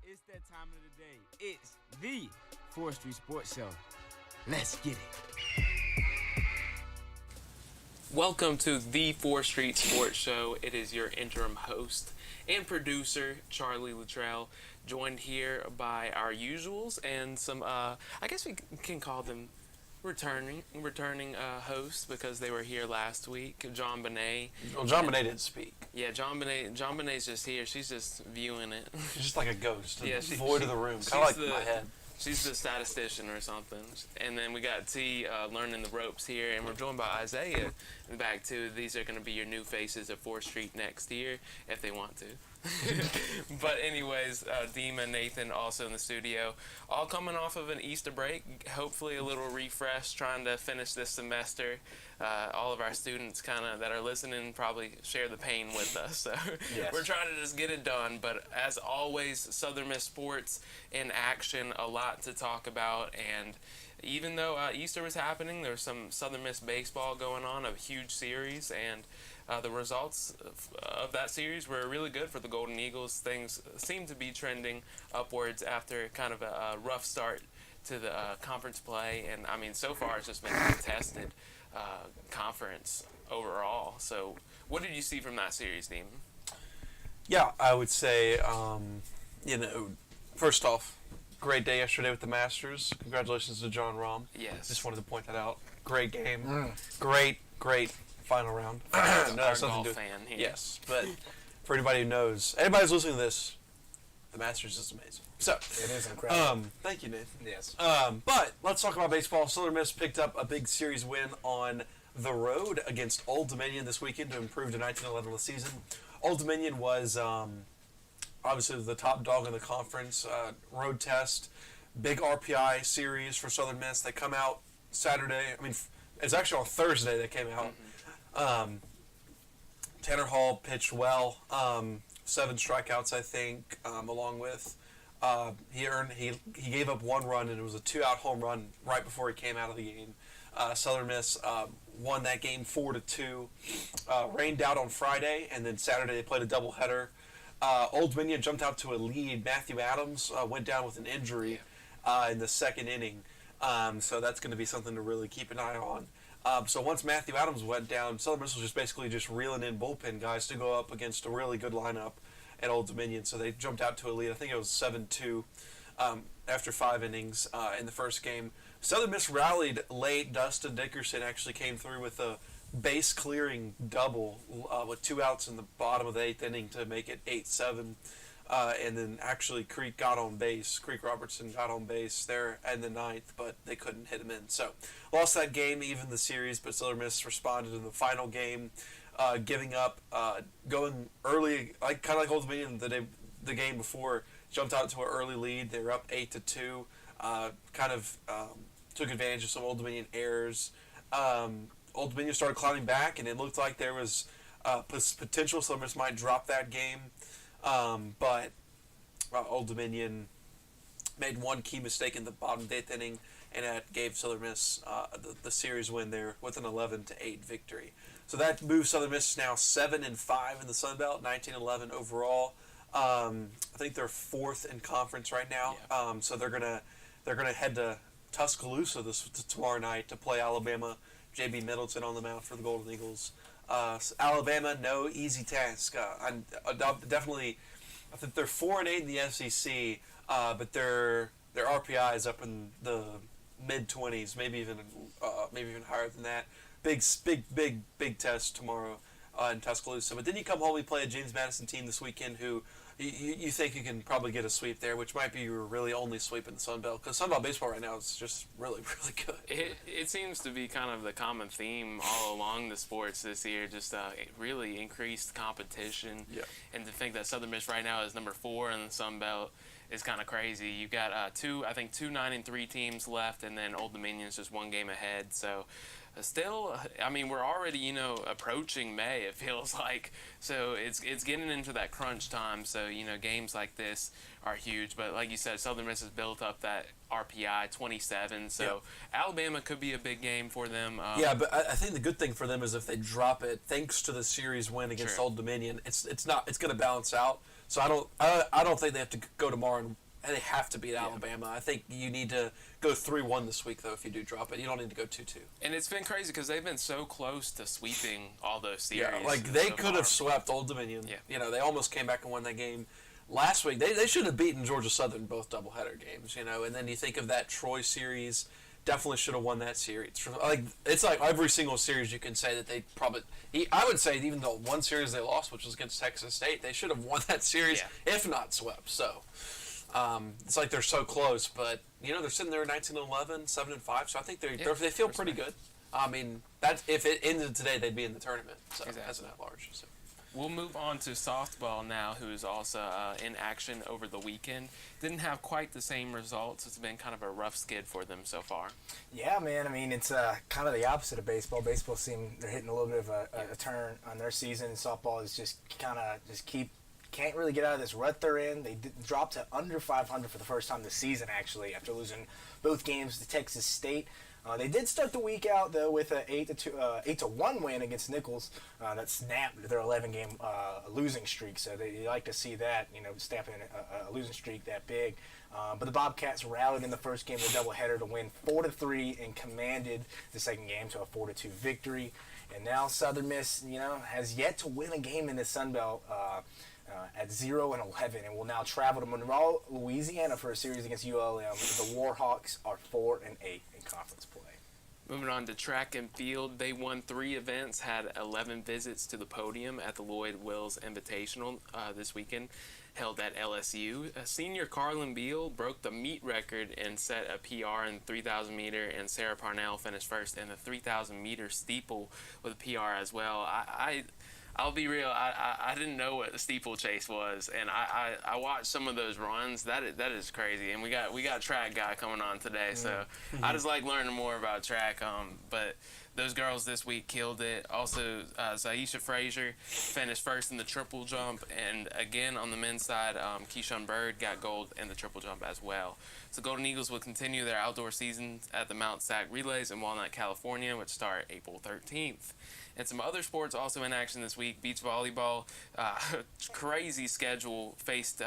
It's that time of the day. It's the 4th Street Sports Show. Let's get it. Welcome to the 4th Street Sports Show. It is your interim host and producer, Charlie Luttrell, joined here by our usuals and some, I guess we can call them returning hosts because they were here last week. John Bonet. Well, John Bonet didn't speak. Yeah, John Bonet's just here. She's just viewing it. She's just like a ghost. Yeah, void of the room. Kind of like my head. She's the statistician or something. And then we got T learning the ropes here, and we're joined by Isaiah in the back too. These are going to be your new faces at 4th Street next year if they want to. But anyways, Dima, Nathan also in the studio, all coming off of an Easter break, hopefully a little refresh, trying to finish this semester. All of our students kind of that are listening probably share the pain with us, so yes. We're trying to just get it done. But as always, Southern Miss sports in action, a lot to talk about. And even though Easter was happening, there was some Southern Miss baseball going on, a huge series, and the results of that series were really good for the Golden Eagles. Things seem to be trending upwards after kind of a rough start to the conference play. And, I mean, so far it's just been a contested conference overall. So what did you see from that series, Dean? Yeah, I would say, first off, great day yesterday with the Masters. Congratulations to John Rahm. Yes. Just wanted to point that out. Great game. Great final round. Our golf fan here. Yes, but for anybody who knows, anybody who's listening to this, the Masters is amazing. So it is incredible. Thank you, Nathan. Yes. But let's talk about baseball. Southern Miss picked up a big series win on the road against Old Dominion this weekend to improve to 19-11 of the season. Old Dominion was obviously the top dog in the conference. Road test, big RPI series for Southern Miss. They come out Saturday. I mean, it's actually on Thursday they came out. Tanner Hall pitched well, 7 strikeouts, I think, along with he gave up 1 run, and it was a 2-out home run right before he came out of the game. Southern Miss won that game 4-2. Rained out on Friday, and then Saturday they played a doubleheader. Old Dominion jumped out to a lead. Matthew Adams went down with an injury in the second inning, so that's going to be something to really keep an eye on. So once Matthew Adams went down, Southern Miss was just reeling in bullpen guys to go up against a really good lineup at Old Dominion. So they jumped out to a lead. I think it was 7-2 after 5 innings in the first game. Southern Miss rallied late. Dustin Dickerson actually came through with a base-clearing double with 2 outs in the bottom of the 8th inning to make it 8-7. And then actually Creek Robertson got on base there in the 9th, but they couldn't hit him in. So lost that game, even the series, but Southern Miss responded in the final game, giving up, going early, kind of like Old Dominion the game before, jumped out to an early lead. They were up 8-2, took advantage of some Old Dominion errors. Old Dominion started climbing back, and it looked like there was potential Southern Miss might drop that game. But Old Dominion made one key mistake in the bottom of the 8th inning, and that gave Southern Miss the series win there with an 11-8 victory. So that moves Southern Miss now 7-5 in the Sun Belt, 19-11 overall. I think they're 4th in conference right now. Yeah. So they're gonna head to Tuscaloosa tomorrow night to play Alabama. J.B. Middleton on the mound for the Golden Eagles. Alabama, no easy task. Definitely, I think they're 4-8 in the SEC, but their RPI is up in the mid-20s, maybe even higher than that. Big test tomorrow in Tuscaloosa. But then you come home, we play a James Madison team this weekend who you think you can probably get a sweep there, which might be your really only sweep in the Sun Belt, because Sun Belt baseball right now is just really, really good. It seems to be kind of the common theme all along the sports this year, just really increased competition. Yeah. And to think that Southern Miss right now is number 4 in the Sun Belt is kind of crazy. You've got two 9-3 teams left, and then Old Dominion's just 1 game ahead. So still, I mean, we're already, approaching May, it feels like. So it's getting into that crunch time. So, games like this are huge. But like you said, Southern Miss has built up that RPI 27. So Alabama could be a big game for them. But I think the good thing for them is if they drop it, thanks to the series win against Old Dominion, it's going to balance out. So I don't think they have to go tomorrow and they have to beat Alabama. I think you need to go 3-1 this week, though, if you do drop it. You don't need to go 2-2. And it's been crazy because they've been so close to sweeping all those series. Yeah, like they could have swept Old Dominion. Yeah. You know, they almost came back and won that game last week. They should have beaten Georgia Southern both doubleheader games, you know. And then you think of that Troy series, definitely should have won that series. Like it's like every single series you can say that they probably. I would say even though one series they lost, which was against Texas State, they should have won that series if not swept. So it's like they're so close, but you know they're sitting there 19-11, 7-5. So I think they feel pretty good. I mean, that if it ended today, they'd be in the tournament. So as an at-large. So. We'll move on to softball now, who's also in action over the weekend. Didn't have quite the same results. It's been kind of a rough skid for them so far. Yeah, man. I mean, it's kind of the opposite of baseball. Baseball they're hitting a little bit of a turn on their season. Softball is just kind of can't really get out of this rut they're in. They dropped to under 500 for the first time this season, actually, after losing both games to Texas State. They did start the week out though with an 8-1 win against Nichols that snapped their 11-game losing streak. So you like to see that, you know, snapping a losing streak that big. But the Bobcats rallied in the first game of the doubleheader to win 4-3 and commanded the second game to a 4-2 victory. And now Southern Miss, you know, has yet to win a game in the Sun Belt. At 0-11, and will now travel to Monroe, Louisiana for a series against ULM. The Warhawks are 4-8 in conference play. Moving on to track and field, they won 3 events, had 11 visits to the podium at the Lloyd Wills Invitational this weekend, held at LSU. Senior Carlin Beal broke the meet record and set a PR in 3,000 meter, and Sarah Parnell finished first in the 3,000 meter steeple with a PR as well. I'll be real. I didn't know what the steeplechase was, and I watched some of those runs. That is crazy. And we got track guy coming on today, so I just like learning more about track. But those girls this week killed it. Also, Zaisha Frazier finished first in the triple jump, and again on the men's side, Keyshawn Bird got gold in the triple jump as well. So Golden Eagles will continue their outdoor season at the Mount Sac Relays in Walnut, California, which start April 13th. And some other sports also in action this week. Beach volleyball, crazy schedule, faced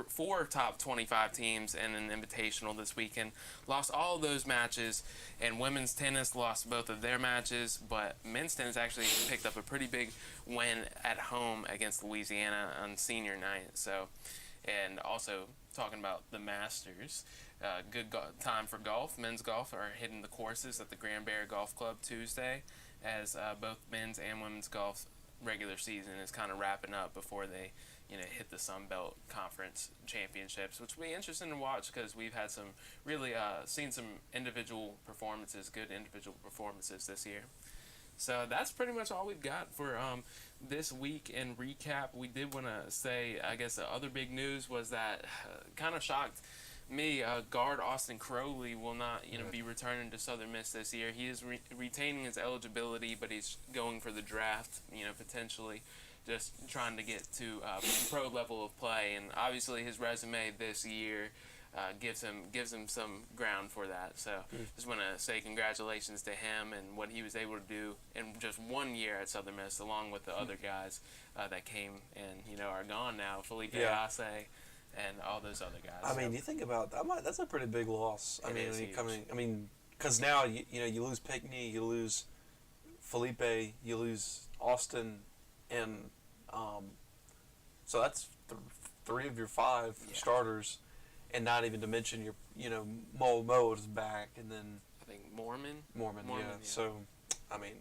4 top 25 teams in an invitational this weekend. Lost all of those matches, and women's tennis lost both of their matches, but men's tennis actually picked up a pretty big win at home against Louisiana on senior night. So, and also talking about the Masters, good time for golf. Men's golf are hitting the courses at the Grand Bear Golf Club Tuesday, as both men's and women's golf regular season is kind of wrapping up before they, you know, hit the Sun Belt Conference Championships, which will be interesting to watch because we've had some really seen some good individual performances this year. So that's pretty much all we've got for this week in recap. We did want to say, I guess the other big news was that kind of shocked me, guard Austin Crowley will not, be returning to Southern Miss this year. He is retaining his eligibility, but he's going for the draft, potentially just trying to get to pro level of play. And obviously his resume this year gives him some ground for that. So just want to say congratulations to him and what he was able to do in just 1 year at Southern Miss, along with the other guys that came and are gone now. Felipe Ace and all those other guys. I mean, you think about that, that's a pretty big loss. I mean, when huge. Because now you lose Pickney, you lose Felipe, you lose Austin, and so that's 3 of your 5 starters, and not even to mention your Mo is back, and then I think Mormon, yeah. So I mean,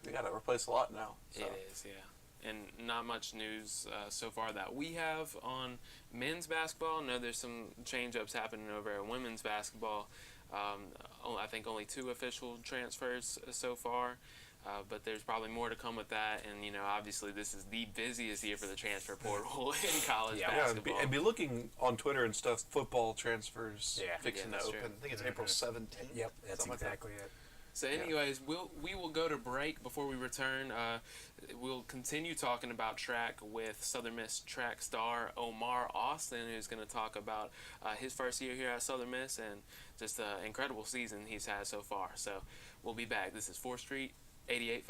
they got to replace a lot now. So. It is, yeah. And not much news so far that we have on men's basketball. No, there's some change-ups happening over at women's basketball. I think only 2 official transfers so far, but there's probably more to come with that. And, obviously this is the busiest year for the transfer portal in college basketball. And be looking on Twitter and stuff, football transfers fixing to open. True. I think it's April 17th. Yep, that's exactly it. So anyways, we will go to break. Before we return, we'll continue talking about track with Southern Miss track star Omar Austin, who's going to talk about his first year here at Southern Miss and just the incredible season he's had so far. So we'll be back. This is 4th Street 88.5.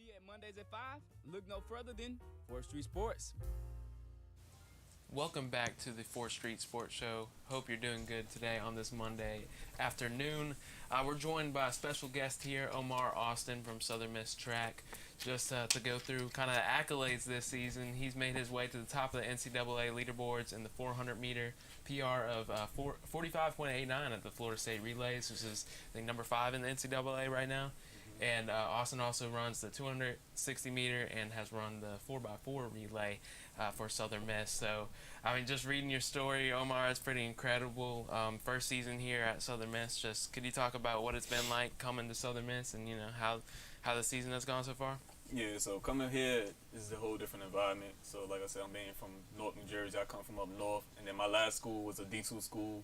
me at Mondays at 5. Look no further than 4th Street Sports. Welcome back to the 4th Street Sports Show. Hope you're doing good today on this Monday afternoon. We're joined by a special guest here, Omar Austin from Southern Miss Track, just to go through kind of accolades this season. He's made his way to the top of the NCAA leaderboards in the 400-meter PR of 45.89 at the Florida State Relays, which is, I think, number 5 in the NCAA right now. And Austin also runs the 260-meter and has run the 4x4 relay for Southern Miss. So, I mean, just reading your story, Omar, it's pretty incredible. First season here at Southern Miss. Just could you talk about what it's been like coming to Southern Miss and, you know, how the season has gone so far? Yeah, so coming here is a whole different environment. So, like I said, I'm being from North New Jersey. I come from up north. And then my last school was a D2 school.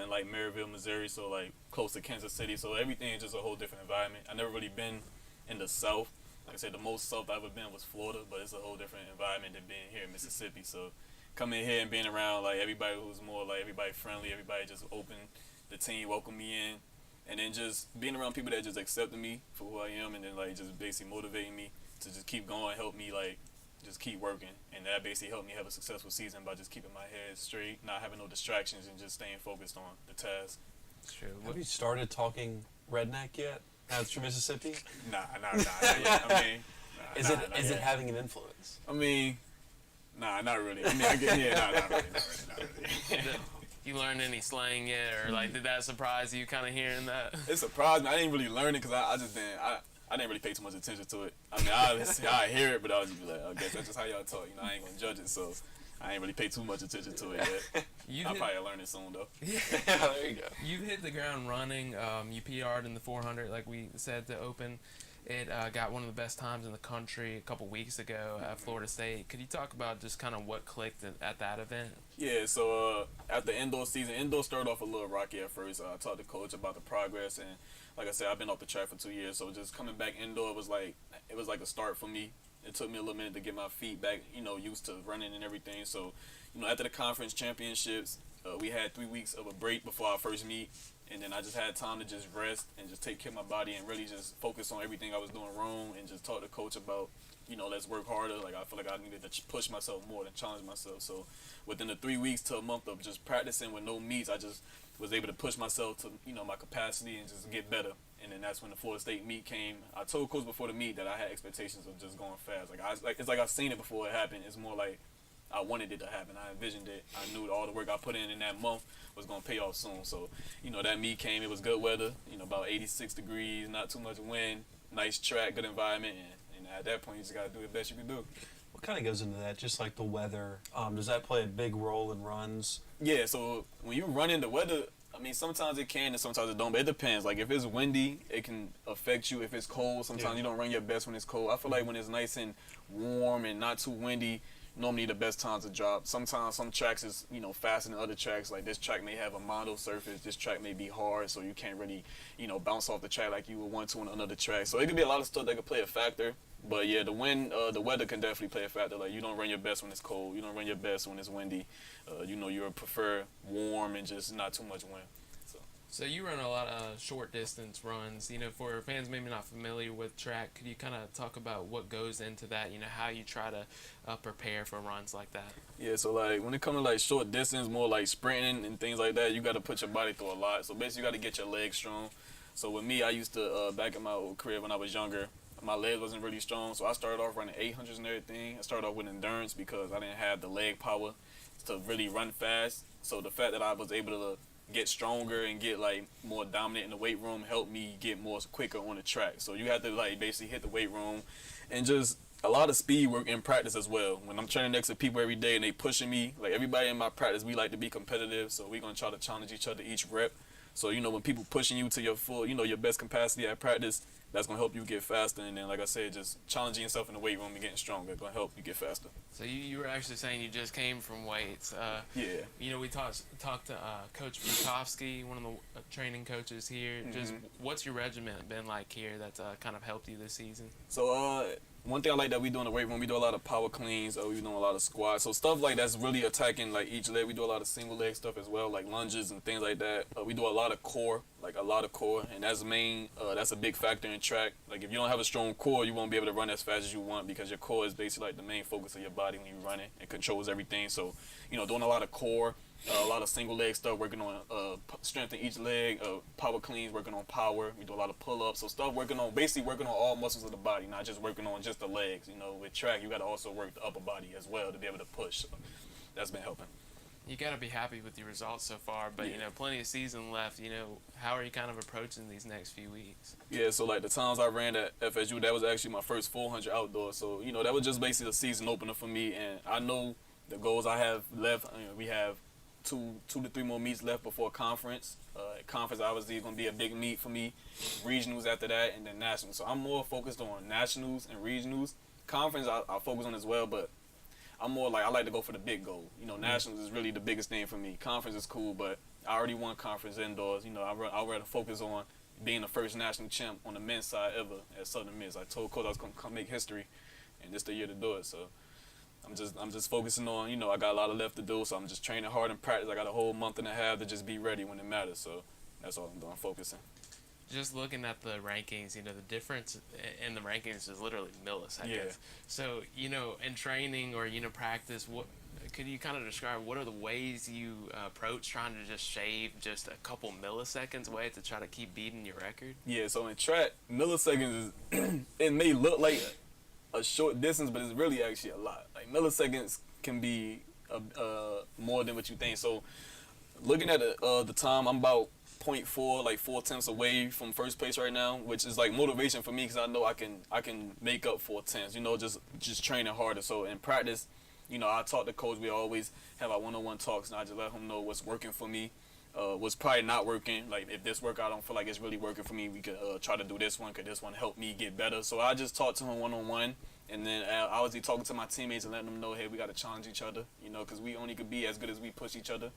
In like Maryville, Missouri, so like close to Kansas City. So everything is just a whole different environment. I never really been in the South. Like I said, the most South I've ever been was Florida, but it's a whole different environment than being here in Mississippi. So coming here and being around like everybody who's more like everybody friendly, everybody just open, the team welcome me in, and then just being around people that just accepted me for who I am, and then like just basically motivating me to just keep going, help me like just keep working, and that basically helped me have a successful season by just keeping my head straight, not having no distractions, and just staying focused on the task. That's true. Have you started talking redneck yet? That's from Mississippi? Nah. Not yet. I mean, Is it having an influence? I mean, nah, not really. I mean, not really. You learned any slang yet, or like did that surprise you, kind of hearing that? It surprised me. I didn't really learn it because I didn't really pay too much attention to it. I mean, I hear it, but I was just like, I guess that's just how y'all talk. You know, I ain't gonna judge it, so I ain't really pay too much attention to it yet. I'll probably learn it soon, though. Yeah, there you go. You've hit the ground running. You PR'd in the 400, like we said, to open. It got one of the best times in the country a couple weeks ago at Florida State. Could you talk about just kind of what clicked at that event? Yeah, so after indoor season, indoor started off a little rocky at first. I talked to coach about the progress, and like I said, I've been off the track for 2 years, so just coming back indoor was like a start for me. It took me a little minute to get my feet back, you know, used to running and everything. So, you know, after the conference championships, we had 3 weeks of a break before our first meet, and then I just had time to just rest and just take care of my body and really just focus on everything I was doing wrong, and just talk to coach about, you know, let's work harder. Like, I feel like I needed to push myself more than challenge myself. So within the 3 weeks to a month of just practicing with no meets, I just was able to push myself to, you know, my capacity and just get better. And then that's when the Florida State meet came. I told coach before the meet that I had expectations of just going fast. It's like I've seen it before it happened. It's more like I wanted it to happen. I envisioned it. I knew all the work I put in that month was going to pay off soon. So, you know, that meet came. It was good weather, you know, about 86 degrees, not too much wind, nice track, good environment. And at that point, you just got to do the best you can do. What kind of goes into that? Just like the weather. Does that play a big role in runs? Yeah, so when you run in the weather, I mean, sometimes it can and sometimes it don't, but it depends. Like, if it's windy, it can affect you. If it's cold, sometimes you don't run your best when it's cold. I feel like when it's nice and warm and not too windy, normally the best times to drop. Sometimes some tracks is, you know, faster than other tracks. Like, this track may have a mono surface. This track may be hard, so you can't really, you know, bounce off the track like you would want to on another track. So it could be a lot of stuff that could play a factor. But yeah, the wind, the weather can definitely play a factor. Like, you don't run your best when it's cold. You don't run your best when it's windy. You know, you prefer warm and just not too much wind. So you run a lot of short distance runs. You know, for fans maybe not familiar with track, could you kind of talk about what goes into that? You know, how you try to prepare for runs like that? Yeah, so like when it comes to like short distance, more like sprinting and things like that, you got to put your body through a lot. So basically, you got to get your legs strong. So with me, I used to back in my old career when I was younger, my legs wasn't really strong. So I started off running 800s and everything. I started off with endurance because I didn't have the leg power to really run fast. So the fact that I was able to get stronger and get like more dominant in the weight room helped me get more quicker on the track. So you have to like basically hit the weight room and just a lot of speed work in practice as well. When I'm training next to people every day and they pushing me, like everybody in my practice, we like to be competitive. So we're going to try to challenge each other each rep. So, you know, when people pushing you to your full, you know, your best capacity at practice, that's going to help you get faster. And then, like I said, just challenging yourself in the weight room and getting stronger is going to help you get faster. So you were actually saying you just came from weights. Yeah. You know, we talked to Coach Bukowski, one of the training coaches here. Mm-hmm. Just what's your regiment been like here that's kind of helped you this season? So one thing I like that we do in the weight room, we do a lot of power cleans, we doing a lot of squats. So stuff like that's really attacking like each leg. We do a lot of single leg stuff as well, like lunges and things like that. We do a lot of core. like a lot of core, and that's main. That's a big factor in track. Like if you don't have a strong core, you won't be able to run as fast as you want because your core is basically like the main focus of your body when you're running. It controls everything. So, doing a lot of core, a lot of single leg stuff, working on strength in each leg, power cleans, working on power. We do a lot of pull-ups. So stuff working on all muscles of the body, not just working on just the legs. With track, you got to also work the upper body as well to be able to push. So that's been helping. You got to be happy with your results so far, but plenty of season left. How are you kind of approaching these next few weeks? Yeah, so like the times I ran at FSU, that was actually my first 400 outdoors. So that was just basically the season opener for me, and I know the goals I have left. We have two to three more meets left before conference. Conference obviously is going to be a big meet for me. Regionals after that, and then nationals. So I'm more focused on nationals and regionals. Conference I focus on as well, but I'm more like I like to go for the big goal. Nationals is really the biggest thing for me. Conference is cool, but I already won conference indoors. I'd rather focus on being the first national champ on the men's side ever at Southern Miss. I told coach I was gonna come make history, and this the year to do it. So I'm just focusing on. I got a lot of left to do, so I'm just training hard in practice. I got a whole month and a half to just be ready when it matters. So that's all I'm doing, focusing. Just looking at the rankings, the difference in the rankings is literally milliseconds. Yeah. So, in training or, practice, what could you kind of describe what are the ways you approach trying to just shave just a couple milliseconds away to try to keep beating your record? Yeah, so in track, milliseconds is, it may look like a short distance, but it's really actually a lot. Like milliseconds can be more than what you think. So looking at the time, I'm about 0.4, like 4/10 away from first place right now, which is like motivation for me because I know I can make up 4/10. Just training harder. So in practice, I talk to coach. We always have our one-on-one talks, and I just let him know what's working for me, what's probably not working. Like if this workout I don't feel like it's really working for me, we could try to do this one. Could this one help me get better? So I just talk to him one-on-one, and then I was talking to my teammates and letting them know, hey, we got to challenge each other. Because we only could be as good as we push each other.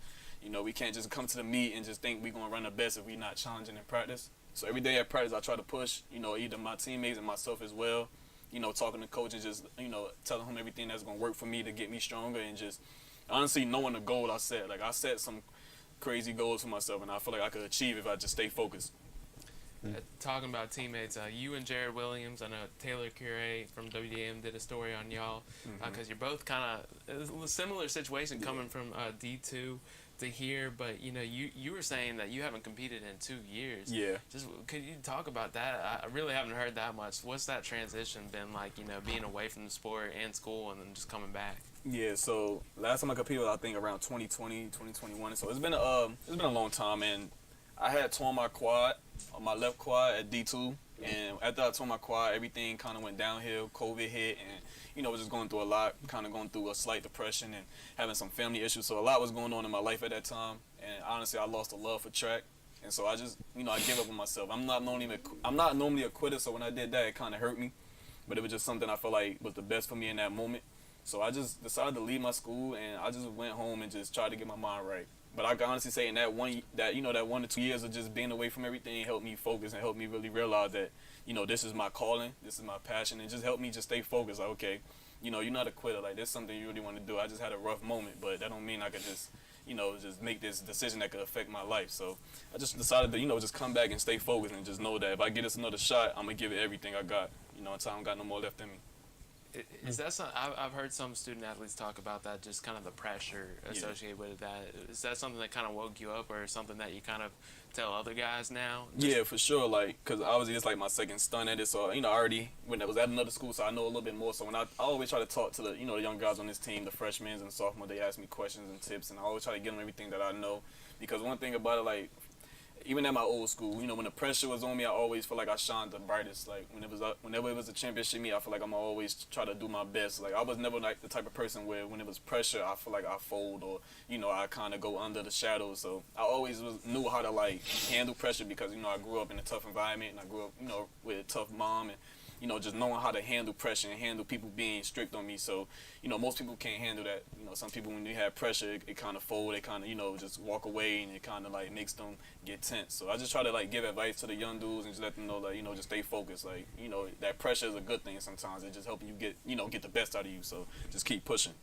We can't just come to the meet and just think we're going to run the best if we're not challenging in practice. So every day at practice, I try to push, either my teammates and myself as well, talking to coach and just, telling him everything that's going to work for me to get me stronger and just honestly knowing the goal I set. Like, I set some crazy goals for myself, and I feel like I could achieve if I just stay focused. Talking about teammates, you and Jared Williams, I know Taylor Curé from WDM did a story on y'all because you're both kind of a similar situation coming from D2 to here, but you were saying that you haven't competed in 2 years. Yeah. Just could you talk about that? I really haven't heard that much. What's that transition been like? Being away from the sport and school and then just coming back. Yeah. So last time I competed, I think around 2020, 2021. So it's been a long time, and I had torn my quad, my left quad at D2, and after I tore my quad, everything kind of went downhill. COVID hit, and was just going through a lot, kind of going through a slight depression and having some family issues. So a lot was going on in my life at that time, and honestly, I lost a love for track, and so I just, I gave up on myself. I'm not normally a quitter, so when I did that, it kind of hurt me, but it was just something I felt like was the best for me in that moment. So I just decided to leave my school, and I just went home and just tried to get my mind right. But I can honestly say in that 1 to 2 years of just being away from everything helped me focus and helped me really realize that, this is my calling, this is my passion, and just helped me just stay focused. Like, okay, you're not a quitter. Like, this is something you really want to do. I just had a rough moment, but that don't mean I could just, just make this decision that could affect my life. So I just decided to, just come back and stay focused and just know that if I get this another shot, I'm going to give it everything I got, until I don't got no more left in me. Is that something, I've heard some student athletes talk about that, just kind of the pressure associated with that. Is that something that kind of woke you up, or something that you kind of tell other guys now? Yeah, for sure. Like, because obviously it's like my second stunt at it, so already when I was at another school, so I know a little bit more. So when I always try to talk to the the young guys on this team, the freshmen and the sophomore, they ask me questions and tips, and I always try to give them everything that I know. Because one thing about it, like, even at my old school, when the pressure was on me, I always feel like I shined the brightest. Like, whenever it was a championship meet, I feel like I'm always try to do my best. Like, I was never like the type of person where when it was pressure, I feel like I fold or, I kind of go under the shadows. So I always knew how to, like, handle pressure because, I grew up in a tough environment, and I grew up, with a tough mom, and just knowing how to handle pressure and handle people being strict on me. So, most people can't handle that. Some people, when they have pressure, it kind of fold. They kind of, just walk away, and it kind of, like, makes them get tense. So I just try to, like, give advice to the young dudes and just let them know that, just stay focused. Like, that pressure is a good thing sometimes. It just helping you get the best out of you. So just keep pushing.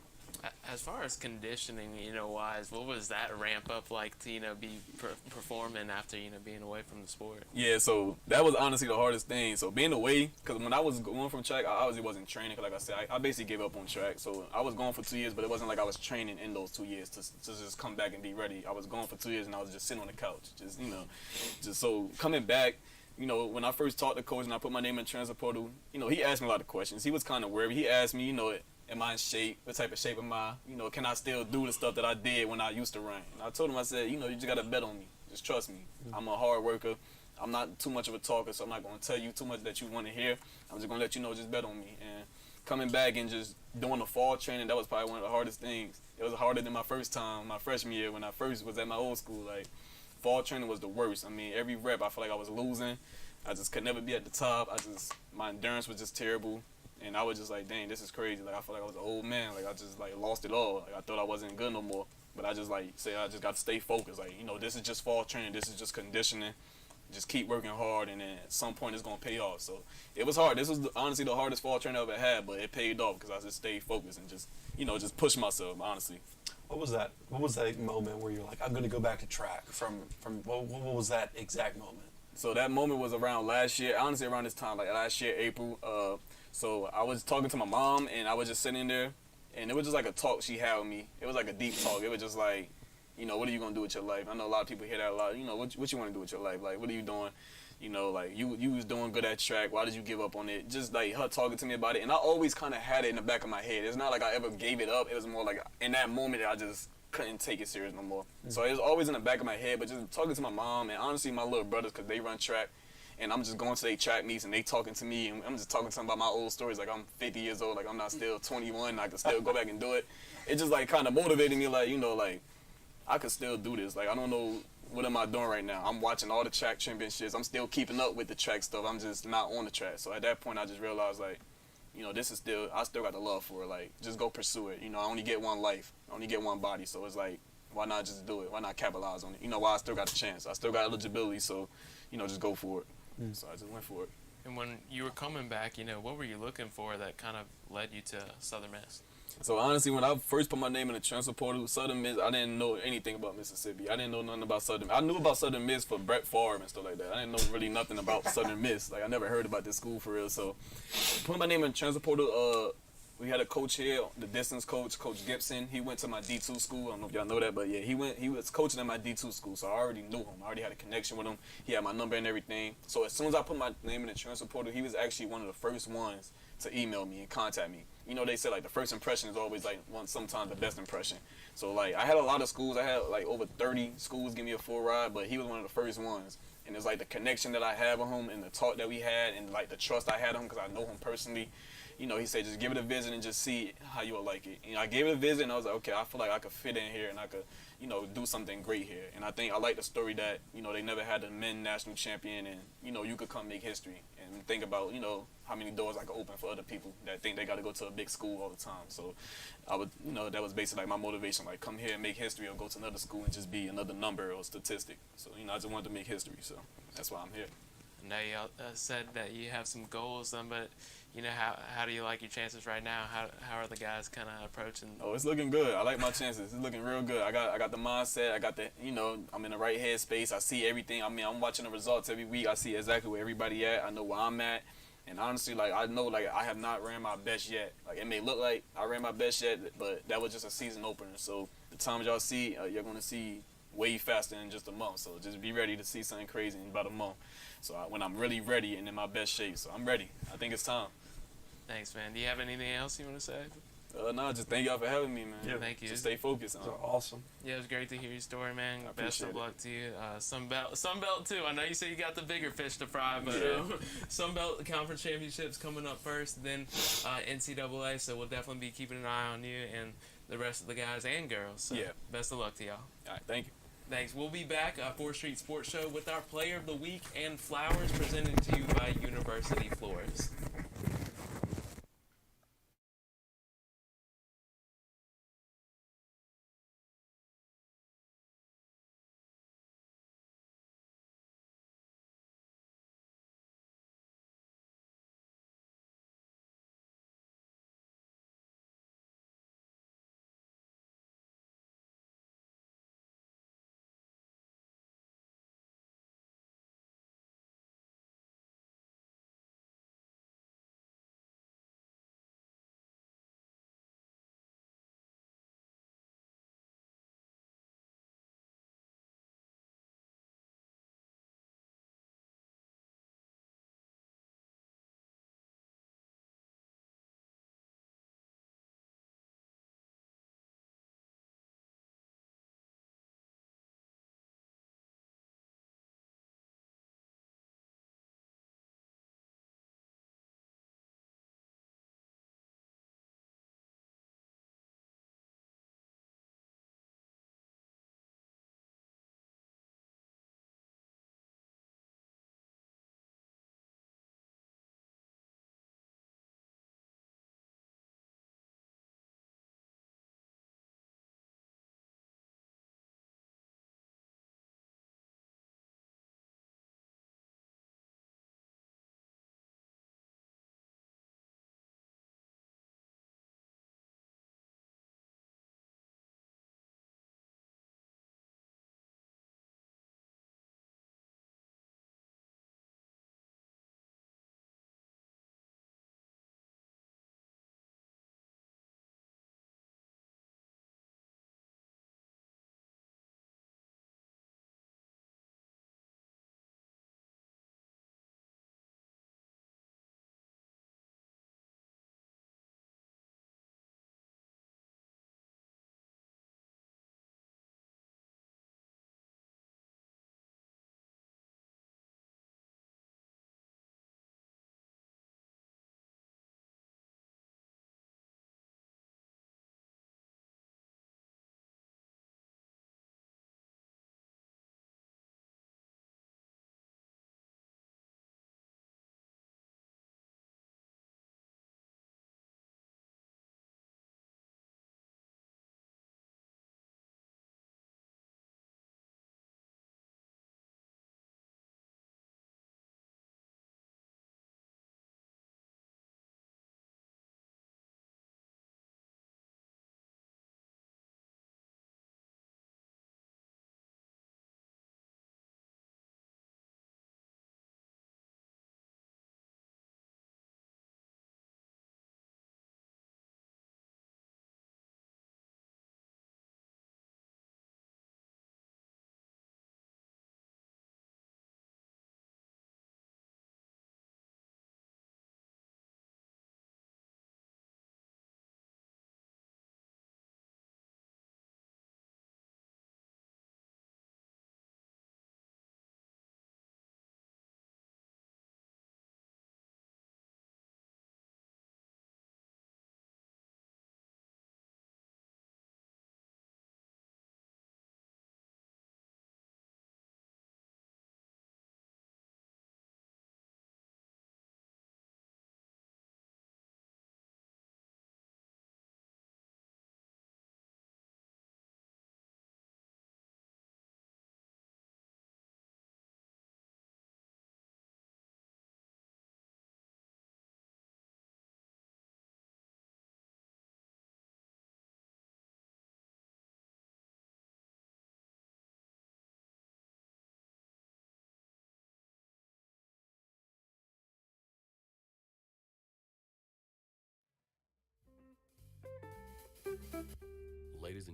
As far as conditioning, wise, what was that ramp up like to, be performing after, being away from the sport? Yeah, so that was honestly the hardest thing. So being away, because when I was going from track, I obviously wasn't training. Cause like I said, I basically gave up on track. So I was gone for 2 years, but it wasn't like I was training in those 2 years to just come back and be ready. I was gone for 2 years and I was just sitting on the couch, just so coming back. When I first talked to coach and I put my name in the transfer portal, he asked me a lot of questions. He was kind of worried. He asked me, am I in shape? What type of shape am I? Can I still do the stuff that I did when I used to run? And I told him, I said, you just got to bet on me. Just trust me. I'm a hard worker. I'm not too much of a talker, so I'm not going to tell you too much that you want to hear. I'm just going to let you know, just bet on me. And coming back and just doing the fall training, that was probably one of the hardest things. It was harder than my first time, my freshman year when I first was at my old school. Like, fall training was the worst. I mean, every rep, I felt like I was losing. I just could never be at the top. My endurance was just terrible. And I was just like, dang, this is crazy. Like, I felt like I was an old man. Like, I just, lost it all. Like, I thought I wasn't good no more. But I just, I just got to stay focused. Like, this is just fall training. This is just conditioning. Just keep working hard, and then at some point it's going to pay off. So it was hard. This was honestly the hardest fall training I ever had, but it paid off because I just stayed focused and just pushed myself, honestly. What was that? What was that moment where you're like, I'm going to go back to track? What was that exact moment? So that moment was around last year, honestly around this time, like last year, April. So I was talking to my mom, and I was just sitting there, and it was just like a talk she had with me. It was like a deep talk. It was just like, what are you going to do with your life? I know a lot of people hear that a lot. What you want to do with your life? Like, what are you doing? Like, you was doing good at track. Why did you give up on it? Just, like, her talking to me about it. And I always kind of had it in the back of my head. It's not like I ever gave it up. It was more like in that moment I just couldn't take it serious no more. So it was always in the back of my head. But just talking to my mom and honestly my little brothers, because they run track. And I'm just going to their track meets and they talking to me. And I'm just talking to them about my old stories. Like, I'm 50 years old. Like, I'm not still 21. I can still go back and do it. It just, like, kind of motivated me, like, like, I could still do this. Like, I don't know what am I doing right now. I'm watching all the track championships. I'm still keeping up with the track stuff. I'm just not on the track. So at that point, I just realized, like, this is I still got the love for it. Like, just go pursue it. I only get one life. I only get one body. So it's like, why not just do it? Why not capitalize on it? Why I still got a chance. I still got eligibility. So, just go for it. So I just went for it. And when you were coming back, what were you looking for that kind of led you to Southern Miss? So honestly, when I first put my name in the transfer portal, Southern Miss, I didn't know anything about Mississippi. I didn't know nothing about Southern. I knew about Southern Miss for Brett Favre and stuff like that. I didn't know really nothing about Southern Miss. Like, I never heard about this school for real. So putting my name in the transfer portal, we had a coach here, the distance coach, Coach Gibson. He went to my D2 school. I don't know if y'all know that, but yeah, he was coaching at my D2 school, so I already knew him. I already had a connection with him. He had my number and everything. So as soon as I put my name in the transfer portal, he was actually one of the first ones to email me and contact me. They say, like, the first impression is always, like, sometimes the best impression. So, like, I had a lot of schools. I had, like, over 30 schools give me a full ride, but he was one of the first ones. And it's, like, the connection that I had with him and the talk that we had and, like, the trust I had him because I know him personally. He said, just give it a visit and just see how you will like it. I gave it a visit, and I was like, okay, I feel like I could fit in here and I could, do something great here. And I think I like the story that, they never had a men's national champion and, you could come make history and think about, how many doors I could open for other people that think they got to go to a big school all the time. So I would, that was basically like my motivation, like come here and make history or go to another school and just be another number or statistic. So, I just wanted to make history. So that's why I'm here. Now you said that you have some goals, but how do you like your chances right now? How are the guys kind of approaching? Oh, it's looking good. I like my chances. It's looking real good. I got the mindset. I got the I'm in the right headspace. I see everything. I mean, I'm watching the results every week. I see exactly where everybody at. I know where I'm at. And honestly, like, I know, like, I have not ran my best yet. Like, it may look like I ran my best yet, but that was just a season opener. So the times y'all see, you're going to see way faster in just a month. So just be ready to see something crazy in about a month. So when I'm really ready and in my best shape. So I'm ready. I think it's time. Thanks, man. Do you have anything else you want to say? No, just thank y'all for having me, man. Yeah, thank you. Just stay focused. Awesome. Yeah, it was great to hear your story, man. I Best of appreciate luck to you. Sun Belt too. I know you said you got the bigger fish to fry, but Yeah. Sun Belt Conference Championships coming up first, then NCAA. So we'll definitely be keeping an eye on you and the rest of the guys and girls. So Yeah. Best of luck to y'all. All right, thank you. Thanks. We'll be back, 4th Street Sports Show, with our Player of the Week and flowers presented to you by University Florist.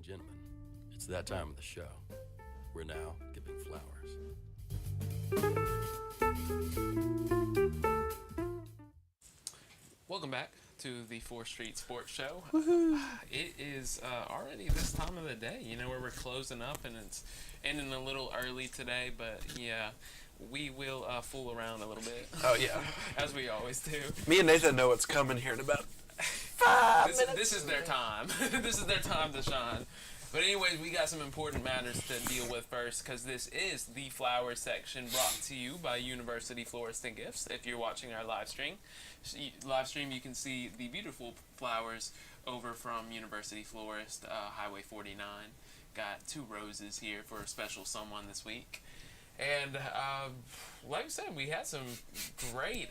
gentlemen, it's that time of the show. We're now giving flowers. Welcome back to the 4th Street Sports Show. It is already this time of the day, where we're closing up, and it's ending a little early today, but yeah, we will fool around a little bit. Oh, yeah. As we always do. Me and Nathan know what's coming here in about 5 minutes. This is their time. This is their time to shine. But anyways, we got some important matters to deal with first, because this is the flowers section brought to you by University Florist and Gifts. If you're watching our live stream, you can see the beautiful flowers over from University Florist, Highway 49. Got 2 roses here for a special someone this week. And like I said, we had some great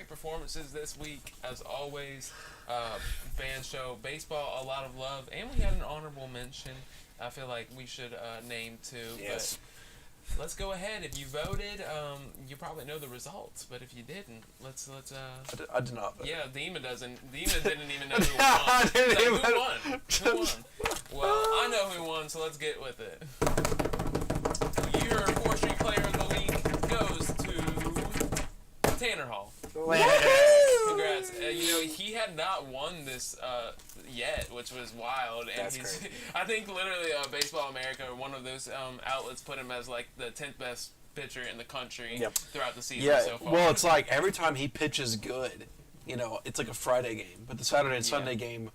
performances this week, as always. Fans show baseball a lot of love, and we had an honorable mention. I feel like we should name 2. Yes. But let's go ahead. If you voted, you probably know the results. But if you didn't, let's. I did not vote. Yeah, Dima doesn't. Dima didn't even know who won. Who won? Who won? Well, I know who won, so let's get with it. Your 4th Street Player of the Week goes to Tanner Hall. Congrats. He had not won this yet, which was wild. And That's crazy. I think literally Baseball America, or one of those outlets, put him as like the 10th best pitcher in the country throughout the season so far. Well, it's like every time he pitches good, it's like a Friday game. But the Saturday and Sunday game,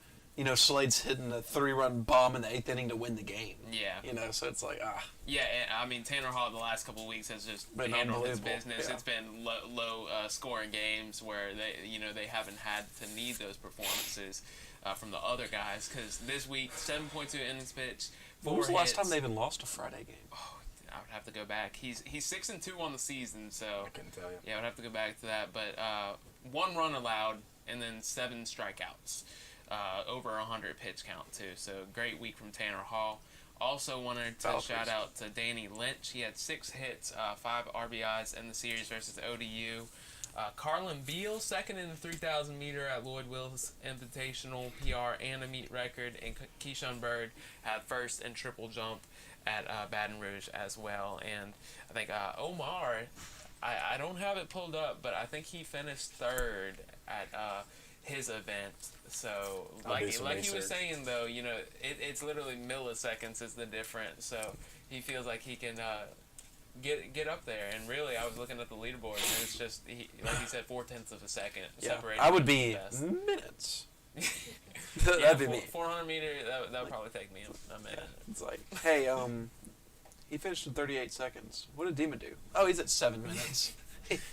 Slade's hitting a 3-run bomb in the 8th inning to win the game. Yeah. So it's like, Yeah, and I mean, Tanner Hall the last couple of weeks has just Been handled his unbelievable. business. Yeah. It's been low scoring games where they haven't had to need those performances from the other guys, because this week 7.2 innings pitched. When was the last time they even lost a Friday game? Oh, I would have to go back. He's 6-2 on the season, so I couldn't tell you. yeah, I would have to go back to that. But 1 run allowed and then 7 strikeouts. Over 100 pitch count too, so great week from Tanner Hall. Also wanted to shout out to Danny Lynch. He had 6 hits, 5 RBIs in the series versus ODU. Carlin Beal, 2nd in the 3,000 meter at Lloyd Wills Invitational, PR and a meet record, and Keyshawn Bird had 1st and triple jump at Baton Rouge as well. And I think Omar, I don't have it pulled up, but I think he finished 3rd at his event. So like he was saying though, it's literally milliseconds is the difference. So he feels like he can get up there. And really, I was looking at the leaderboard, and it's just like he said, 0.4 of a second separating. I would be the best. minutes. Yeah, That'd be me. 400 meter. That would probably take me a minute. It's like, hey, he finished in 38 seconds. What did Dima do? Oh, he's at 7 minutes.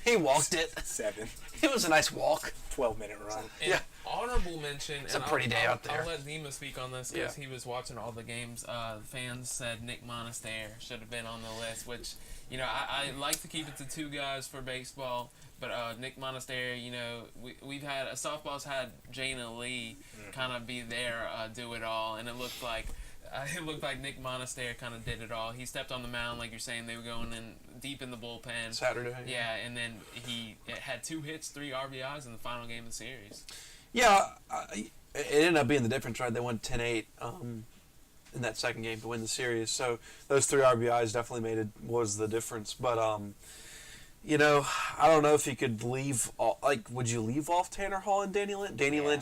He walked it. 7. It was a nice walk. 12-minute run. And honorable mention. It's a pretty day out there. I'll let Dima speak on this because he was watching all the games. Fans said Nick Monaster should have been on the list, which, I like to keep it to 2 guys for baseball. But Nick Monaster, we've had softball's had Jana Lee kind of be there, do it all, and it looked like Nick Monaster kind of did it all. He stepped on the mound, like you're saying, they were going in deep in the bullpen. Saturday. Yeah, and then he had 2 hits, 3 RBIs in the final game of the series. Yeah, it ended up being the difference, right? They won 10-8 in that second game to win the series. So those 3 RBIs definitely was the difference. But I don't know if you could leave. Would you leave off Tanner Hall and Danny Lynch?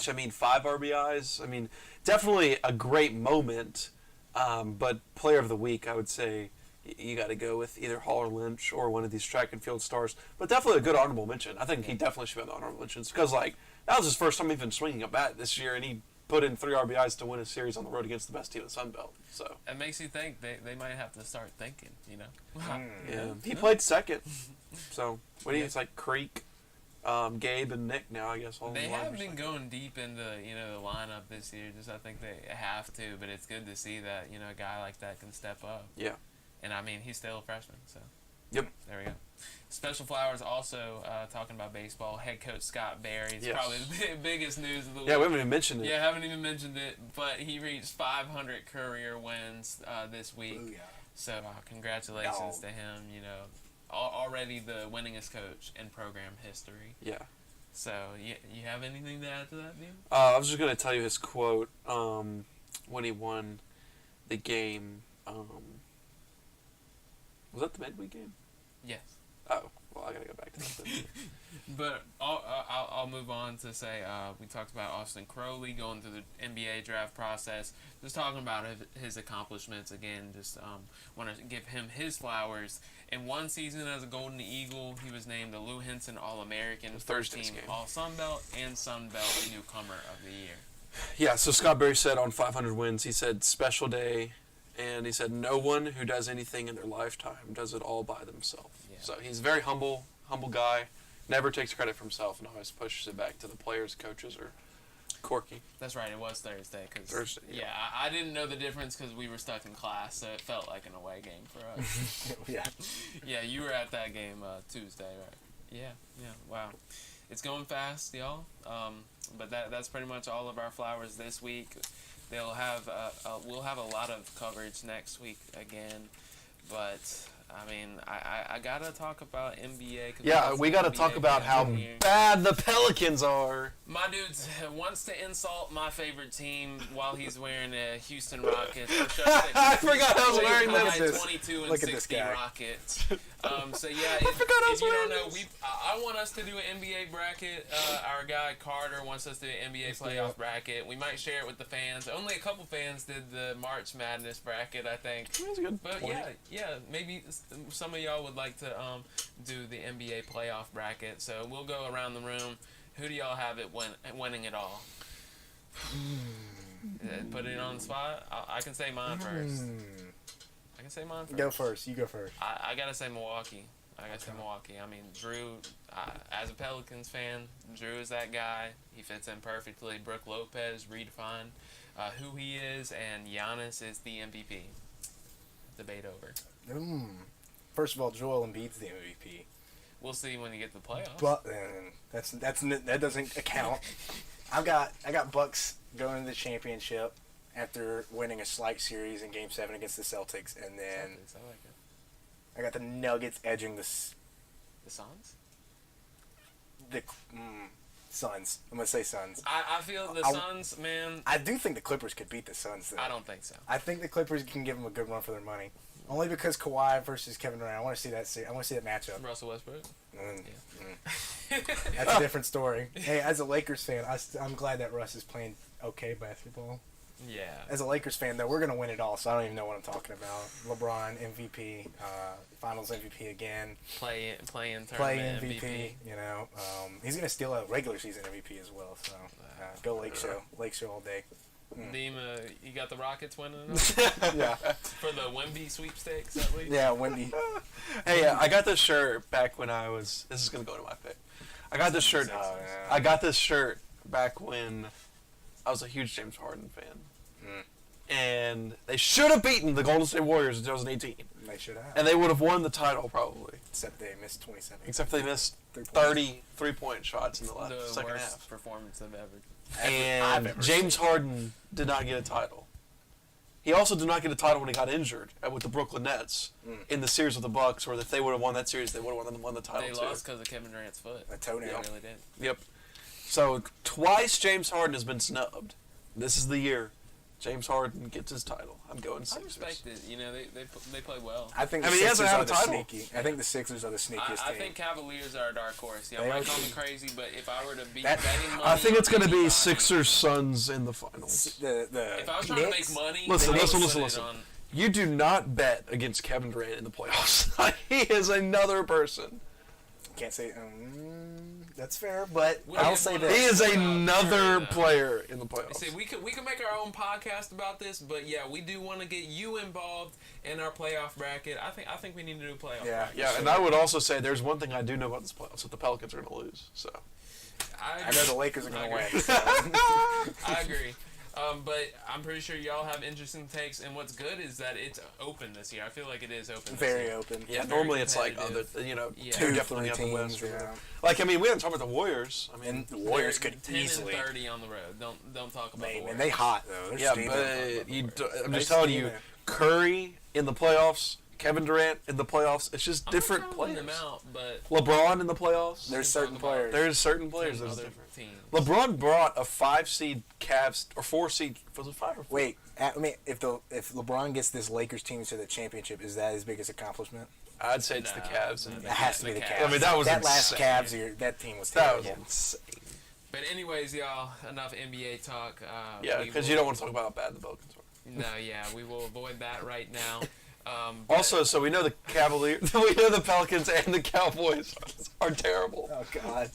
Lynch, 5 RBIs. Definitely a great moment. But player of the week, I would say you got to go with either Hall or Lynch or one of these track and field stars. But definitely a good honorable mention. I think he definitely should have the honorable mentions because, that was his first time even swinging a bat this year, and he put in 3 RBIs to win a series on the road against the best team in the Sun Belt. So it makes you think they might have to start thinking, Yeah, he played second. So it's like Creek, Gabe, and Nick now, I guess. All they have been going deep into the lineup this year. Just I think they have to, but it's good to see that a guy like that can step up. Yeah. And he's still a freshman, so. Yep. There we go. Special flowers also talking about baseball. Head coach Scott Berry. It's probably the biggest news of the week. Yeah, we haven't even mentioned it. Yeah, haven't even mentioned it. But he reached 500 career wins this week. Ooh, yeah. So congratulations to him. Already the winningest coach in program history. Yeah. So you have anything to add to that, Neil? I was just going to tell you his quote when he won the game. Was that the midweek game? Yes. Oh, well, I gotta go back to that. Then. But I'll move on to say we talked about Austin Crowley going through the NBA draft process. Just talking about his accomplishments again. Just want to give him his flowers. In one season as a Golden Eagle, he was named the Lou Henson All-American, first team All Sun Belt and Sun Belt Newcomer of the Year. Yeah. So Scott Berry said on 500 wins, he said special day, and he said no one who does anything in their lifetime does it all by themselves. Yeah. So he's a very humble guy. Never takes credit for himself and always pushes it back to the players, coaches, or Corky. That's right. It was Thursday. Thursday. Yeah, I didn't know the difference because we were stuck in class, so it felt like an away game for us. Yeah. Yeah, you were at that game Tuesday, right? Yeah. Wow. It's going fast, y'all. But that's pretty much all of our flowers this week. We'll have a lot of coverage next week again, but I mean, I gotta talk about NBA. Yeah, we gotta talk about how bad the Pelicans are. My dude wants to insult my favorite team while he's wearing a Houston Rockets. I forgot I was wearing this. 22 and Look 60 Rockets. So yeah, I forgot I was if you wearing don't know, this. I want us to do an NBA bracket. Our guy Carter wants us to do an NBA playoff bracket. We might share it with the fans. Only a couple fans did the March Madness bracket, I think. That's a good But point. yeah, maybe some of y'all would like to do the NBA playoff bracket. So we'll go around the room. Who do y'all have it winning it all? Put it on the spot. I can say mine first. I can say mine first. Go first. You go first. I gotta say Milwaukee. I mean, Drew, as a Pelicans fan, Drew is that guy. He fits in perfectly. Brook Lopez redefined who he is, and Giannis is the MVP. Debate over. First of all, Joel Embiid's the MVP. We'll see when you get to the playoffs. But that doesn't account. I got Bucks going to the championship after winning a slight series in Game 7 against the Celtics, and then Celtics, I like it. I got the Nuggets edging the Suns. Suns. I'm gonna say Suns. I feel the Suns, man. I do think the Clippers could beat the Suns, though. I don't think so. I think the Clippers can give them a good run for their money. Only because Kawhi versus Kevin Durant. I want to see that. I want to see that matchup. Russell Westbrook. That's a different story. Hey, as a Lakers fan, I'm glad that Russ is playing okay basketball. Yeah. As a Lakers fan, though, we're going to win it all, so I don't even know what I'm talking about. LeBron, MVP, Finals MVP again. Play-in tournament MVP. You know, he's going to steal a regular season MVP as well. So go Lake Show all day. Dima, you got the Rockets winning it Yeah. for the Wemby sweepstakes at least. Yeah, Wemby. Hey, I got this shirt back when I was. This is gonna go to my pick. I got this shirt. Oh, yeah. I got this shirt back when I was a huge James Harden fan, and they should have beaten the Golden State Warriors in 2018. They should have. And they would have won the title probably. Except they missed 27. Except they missed 30 three-point shots in the The second worst half. performance I've ever. And James Harden did not get a title. He also did not get a title when he got injured with the Brooklyn Nets in the series with the Bucks, or if they would have won that series, they would have won the title They too. lost because of Kevin Durant's foot. A toenail. They really did. Yep. So twice James Harden has been snubbed. This is the year James Harden gets his title. I'm going I Sixers. respect it. You know, they play well. I think I the mean, he hasn't Sixers had are a the title. sneaky. I think the Sixers are the sneakiest I team. think Cavaliers are a dark horse. Y'all They might are call me too. crazy, but if I were to be That- betting money, I think it's going to be anybody- Sixers Suns in the finals. If I was trying to make money, Listen, I would listen, put listen, it listen. on- You do not bet against Kevin Durant in the playoffs. He is another person. Can't say. That's fair, but We I'll just say wanna- He this. is Sure, another yeah. player in the playoffs. See, we could make our own podcast about this, but yeah, we do want to get you involved in our playoff bracket. I think we need to do a playoff bracket. Yeah, and I would also say there's one thing I do know about this playoffs: that the Pelicans are going to lose. So I know the Lakers are going to I win. agree. So. I agree. But I'm pretty sure y'all have interesting takes, and what's good is that it's open this year. I feel like it is open. Very this year. open. yeah, Very normally it's like competitive. two Two, definitely three out the West. teams. Yeah. Like I mean, we haven't talked about the Warriors. I mean, And the Warriors could 10 easily. and 30 on the road. Don't talk about the Man, Warriors. they hot though. They're yeah, steaming. but I'm They just telling you, steaming. Curry in the playoffs Kevin Durant in the playoffs. It's just different I'm not counting players. them out, but LeBron in the playoffs. There's certain players. There's certain players that's other different. teams. LeBron brought a 5-seed Cavs or 4-seed. Was it 5 or 4? Wait, I mean, if LeBron gets this Lakers team to the championship, is that his biggest accomplishment? I'd say it's the Cavs. No, And It has to be the Cavs. I mean, that was last insane. Cavs year. That team was That was terrible. insane. But anyways, y'all, enough NBA talk. Yeah, because you don't want to talk about how bad the Pelicans were. No, yeah, we will avoid that right now. Also, so we know the Cavaliers, we know the Pelicans and the Cowboys are terrible. Oh God.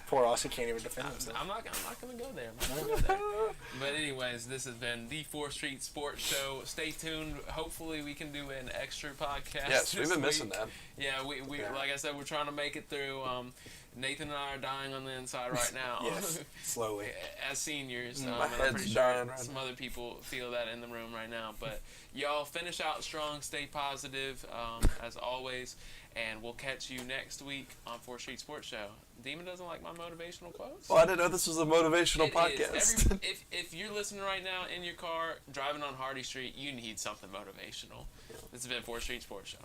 Poor Austin can't even defend himself. I'm not gonna go there. I'm not gonna go there. But anyways, this has been the 4th Street Sports Show. Stay tuned. Hopefully, we can do an extra podcast. Yes, we've this been missing week. that. Yeah, we like I said, we're trying to make it through. Nathan and I are dying on the inside right now. Yes, slowly. As seniors, My and I'm head's pretty dying sure right some now. other people feel that in the room right now. But y'all finish out strong, stay positive, as always, and we'll catch you next week on 4th Street Sports Show. Demon doesn't like my motivational quotes. Well, I didn't know this was a motivational It podcast. is. If you're listening right now in your car, driving on Hardy Street, you need something motivational. This has been 4th Street Sports Show.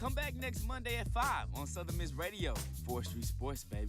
Come back next Monday at 5 on Southern Miss Radio. 4th Street Sports, baby.